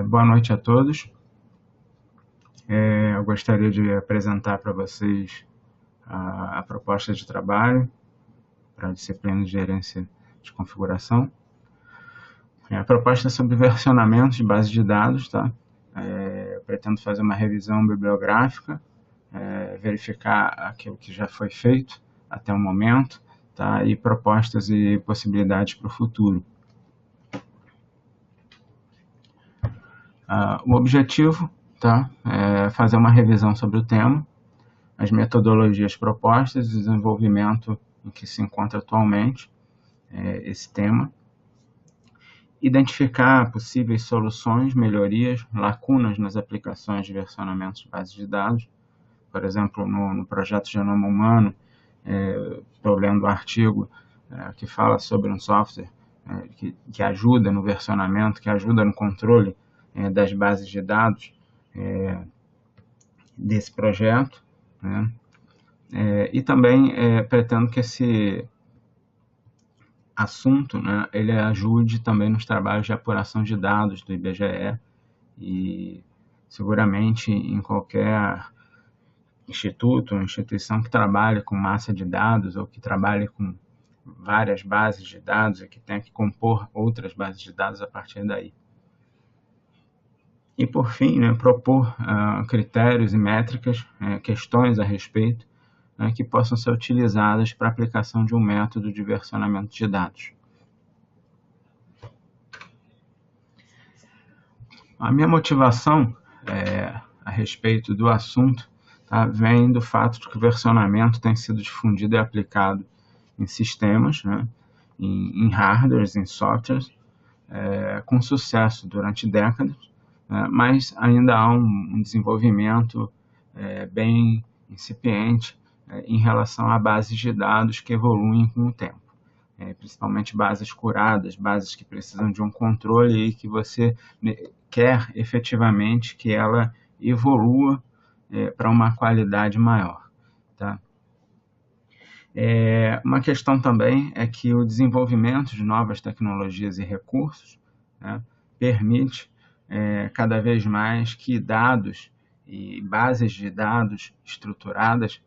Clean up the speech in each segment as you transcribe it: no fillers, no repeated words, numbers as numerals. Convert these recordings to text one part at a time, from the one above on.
Boa noite a todos. Eu gostaria de apresentar para vocês a proposta de trabalho para a disciplina de gerência de configuração. A proposta é sobre versionamento de bases de dados, tá? Eu pretendo fazer uma revisão bibliográfica, verificar aquilo que já foi feito até o momento, tá? E propostas e possibilidades para o futuro. O objetivo, tá, é fazer uma revisão sobre o tema, as metodologias propostas, o desenvolvimento em que se encontra atualmente esse tema, identificar possíveis soluções, melhorias, lacunas nas aplicações de versionamento de bases de dados. Por exemplo, no projeto Genoma Humano, estou lendo um artigo que fala sobre um software que ajuda no versionamento, que ajuda no controle das bases de dados desse projeto, né? E também pretendo que esse assunto, né, ele ajude também nos trabalhos de apuração de dados do IBGE e seguramente em qualquer instituto ou instituição que trabalhe com massa de dados ou que trabalhe com várias bases de dados e que tenha que compor outras bases de dados a partir daí. E, por fim, né, propor critérios e métricas, questões a respeito, que possam ser utilizadas para a aplicação de um método de versionamento de dados. A minha motivação a respeito do assunto vem do fato de que o versionamento tem sido difundido e aplicado em sistemas, né, em hardwares, em softwares, com sucesso durante décadas, mas ainda há um desenvolvimento bem incipiente em relação a bases de dados que evoluem com o tempo, principalmente bases curadas, bases que precisam de um controle e que você quer efetivamente que ela evolua para uma qualidade maior, tá? Uma questão também é que o desenvolvimento de novas tecnologias e recursos, né, permite cada vez mais que dados e bases de dados estruturadas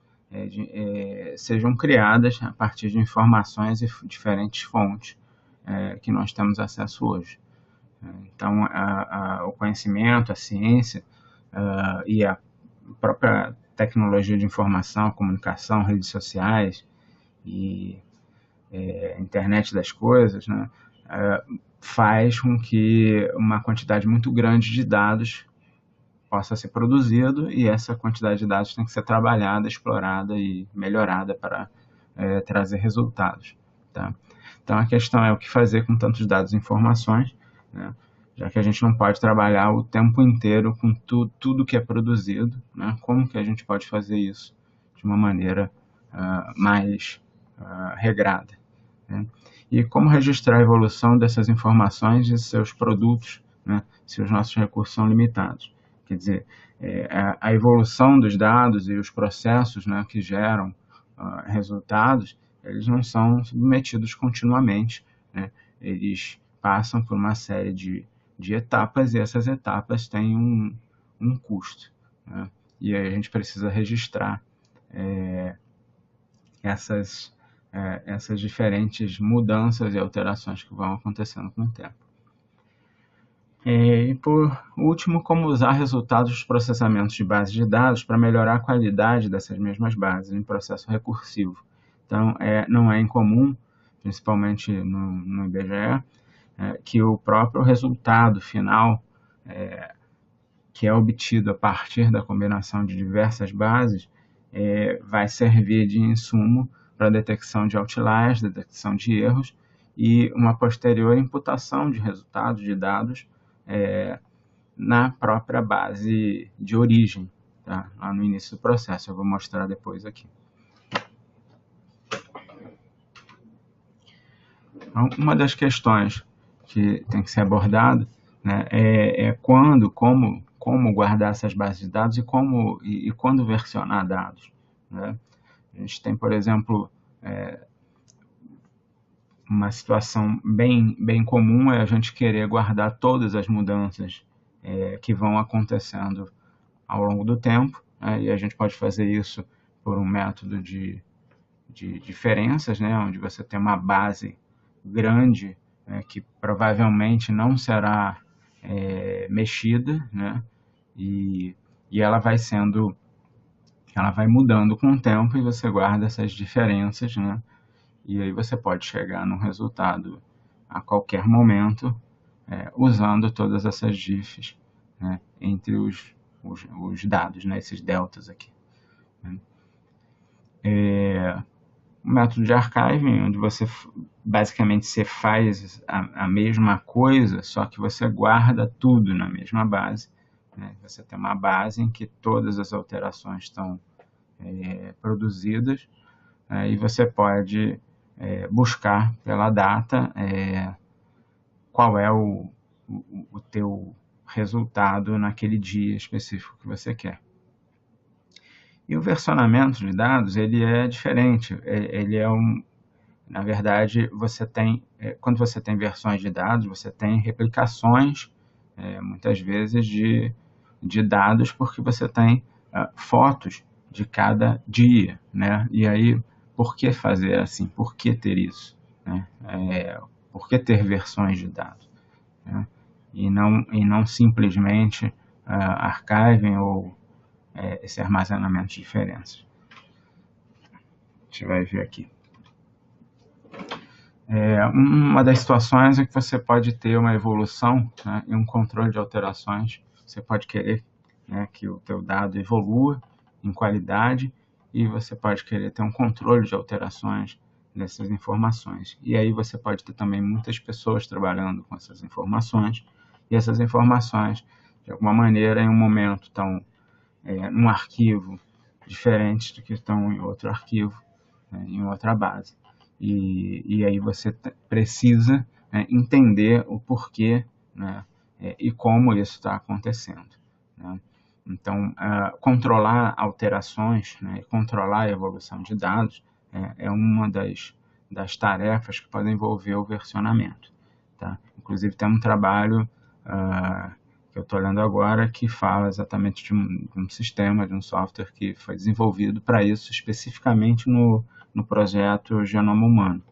sejam criadas a partir de informações e diferentes fontes que nós temos acesso hoje. Então, o conhecimento, a ciência e a própria tecnologia de informação, comunicação, redes sociais e internet das coisas, né, faz com que uma quantidade muito grande de dados possa ser produzido e essa quantidade de dados tem que ser trabalhada, explorada e melhorada para trazer resultados, tá? Então a questão é o que fazer com tantos dados e informações, né? Já que a gente não pode trabalhar o tempo inteiro com tudo que é produzido, né? Como que a gente pode fazer isso de uma maneira mais regrada, né? E como registrar a evolução dessas informações e seus produtos, né, se os nossos recursos são limitados. Quer dizer, a evolução dos dados e os processos, né, que geram resultados, eles não são submetidos continuamente, né? Eles passam por uma série de etapas e essas etapas têm um custo, né? E aí a gente precisa registrar essas diferentes mudanças e alterações que vão acontecendo com o tempo. E, por último, como usar resultados dos processamentos de bases de dados para melhorar a qualidade dessas mesmas bases em processo recursivo. Então, não é incomum, principalmente no IBGE, que o próprio resultado final, que é obtido a partir da combinação de diversas bases, vai servir de insumo para a detecção de outliers, detecção de erros e uma posterior imputação de resultados de dados na própria base de origem, tá? Lá no início do processo. Eu vou mostrar depois aqui. Então, uma das questões que tem que ser abordada, né, quando, como guardar essas bases de dados e quando versionar dados, né? A gente tem, por exemplo, uma situação bem comum é a gente querer guardar todas as mudanças que vão acontecendo ao longo do tempo, né? E a gente pode fazer isso por um método de diferenças, né? Onde você tem uma base grande, que provavelmente não será mexida, né? E ela vai mudando com o tempo e você guarda essas diferenças, né? E aí você pode chegar num resultado a qualquer momento, usando todas essas diffs, né, entre os dados, né, esses deltas aqui. Né? O método de archiving, onde você basicamente você faz a mesma coisa, só que você guarda tudo na mesma base. Né? Você tem uma base em que todas as alterações estão produzidas, e você pode buscar pela data qual é o teu resultado naquele dia específico que você quer. E o versionamento de dados, ele é diferente. Ele é na verdade, você tem, quando você tem versões de dados, você tem replicações, muitas vezes, de dados, porque você tem fotos de cada dia, né? E aí, por que fazer assim? Por que ter isso? Né? Por que ter versões de dados? Né? E não simplesmente archiving ou esse armazenamento de diferenças. A gente vai ver aqui. Uma das situações é que você pode ter uma evolução, né, e um controle de alterações. Você pode querer, né, que o teu dado evolua em qualidade e você pode querer ter um controle de alterações dessas informações. E aí você pode ter também muitas pessoas trabalhando com essas informações e essas informações, de alguma maneira, em um momento estão num arquivo diferente do que estão em outro arquivo, né, em outra base. E aí você precisa entender o porquê, né, e como isso está acontecendo. Né? Então, controlar alterações, né, controlar a evolução de dados é uma das tarefas que podem envolver o versionamento. Tá? Inclusive, tem um trabalho que eu estou olhando agora que fala exatamente de um sistema, de um software que foi desenvolvido para isso, especificamente no projeto Genoma Humano.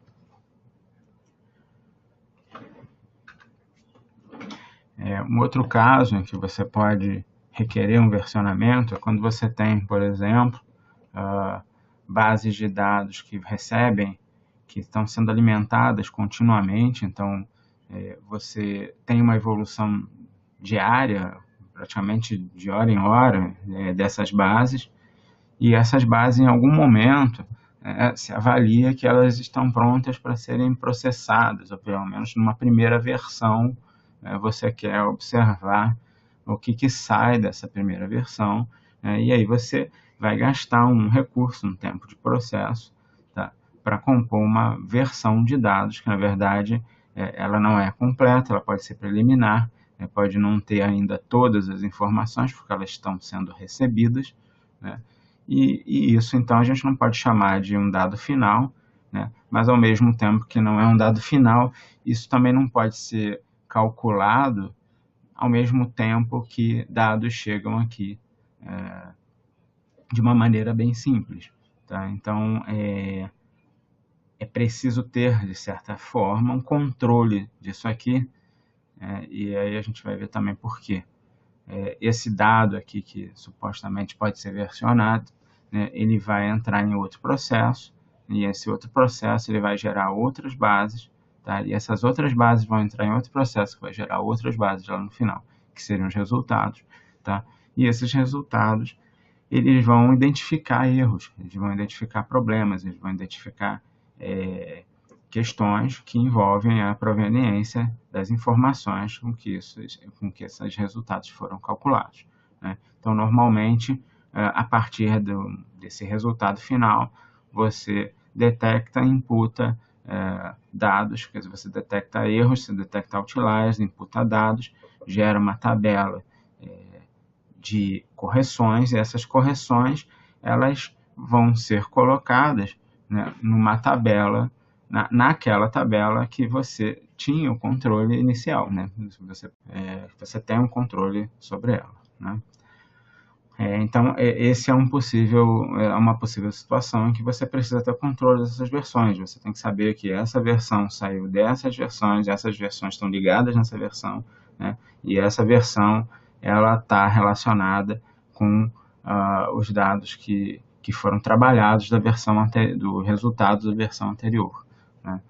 Um outro caso em que você pode requerer um versionamento é quando você tem, por exemplo, bases de dados que estão sendo alimentadas continuamente, então você tem uma evolução diária, praticamente de hora em hora, dessas bases, e essas bases em algum momento se avalia que elas estão prontas para serem processadas, ou pelo menos numa primeira versão, você quer observar o que sai dessa primeira versão, e aí você vai gastar um recurso, um tempo de processo, tá, para compor uma versão de dados, que na verdade ela não é completa, ela pode ser preliminar, pode não ter ainda todas as informações, porque elas estão sendo recebidas, né? E isso, então, a gente não pode chamar de um dado final, né? Mas, ao mesmo tempo que não é um dado final, isso também não pode ser calculado ao mesmo tempo que dados chegam aqui de uma maneira bem simples. Tá? Então, é preciso ter, de certa forma, um controle disso aqui, e aí a gente vai ver também por quê. Esse dado aqui, que supostamente pode ser versionado, né, ele vai entrar em outro processo, e esse outro processo ele vai gerar outras bases, tá? E essas outras bases vão entrar em outro processo, que vai gerar outras bases lá no final, que seriam os resultados. Tá? E esses resultados eles vão identificar erros, eles vão identificar problemas, eles vão identificar questões que envolvem a proveniência das informações com que esses resultados foram calculados. Né? Então, normalmente, a partir desse resultado final, você detecta e imputa dados, quer dizer, você detecta erros, você detecta outliers, imputa dados, gera uma tabela de correções, e essas correções elas vão ser colocadas, né, numa tabela naquela tabela que você tinha o controle inicial, né? Você tem um controle sobre ela, né? Então, esse é uma possível situação em que você precisa ter controle dessas versões. Você tem que saber que essa versão saiu dessas versões, essas versões estão ligadas nessa versão, né? E essa versão ela está relacionada com os dados que foram trabalhados do resultado da versão anterior, né?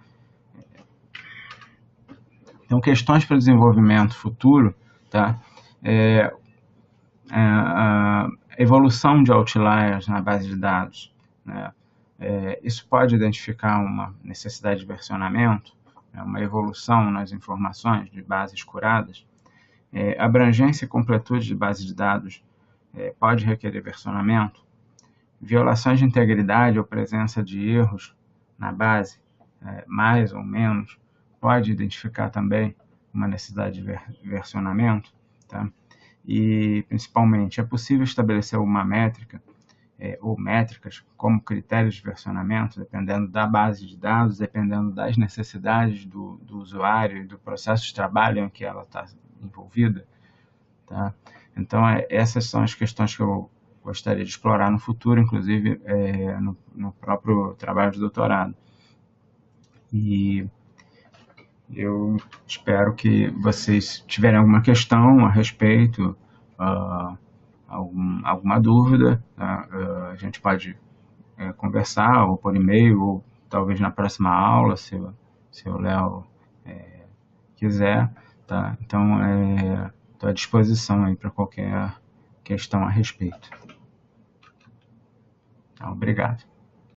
Então, questões para desenvolvimento futuro, tá? A evolução de outliers na base de dados, né? Isso pode identificar uma necessidade de versionamento, né? Uma evolução nas informações de bases curadas. Abrangência e completude de base de dados pode requerer versionamento. Violações de integridade ou presença de erros na base, mais ou menos, pode identificar também uma necessidade de versionamento, tá? E, principalmente, é possível estabelecer uma métrica ou métricas como critérios de versionamento, dependendo da base de dados, dependendo das necessidades do usuário e do processo de trabalho em que ela está envolvida, tá? Então, essas são as questões que eu gostaria de explorar no futuro, inclusive no próprio trabalho de doutorado. E eu espero que vocês tiverem alguma questão a respeito, alguma dúvida, tá? A gente pode conversar, ou por e-mail, ou talvez na próxima aula, se o Léo quiser, tá? Então, estou à disposição aí para qualquer questão a respeito. Tá? Obrigado.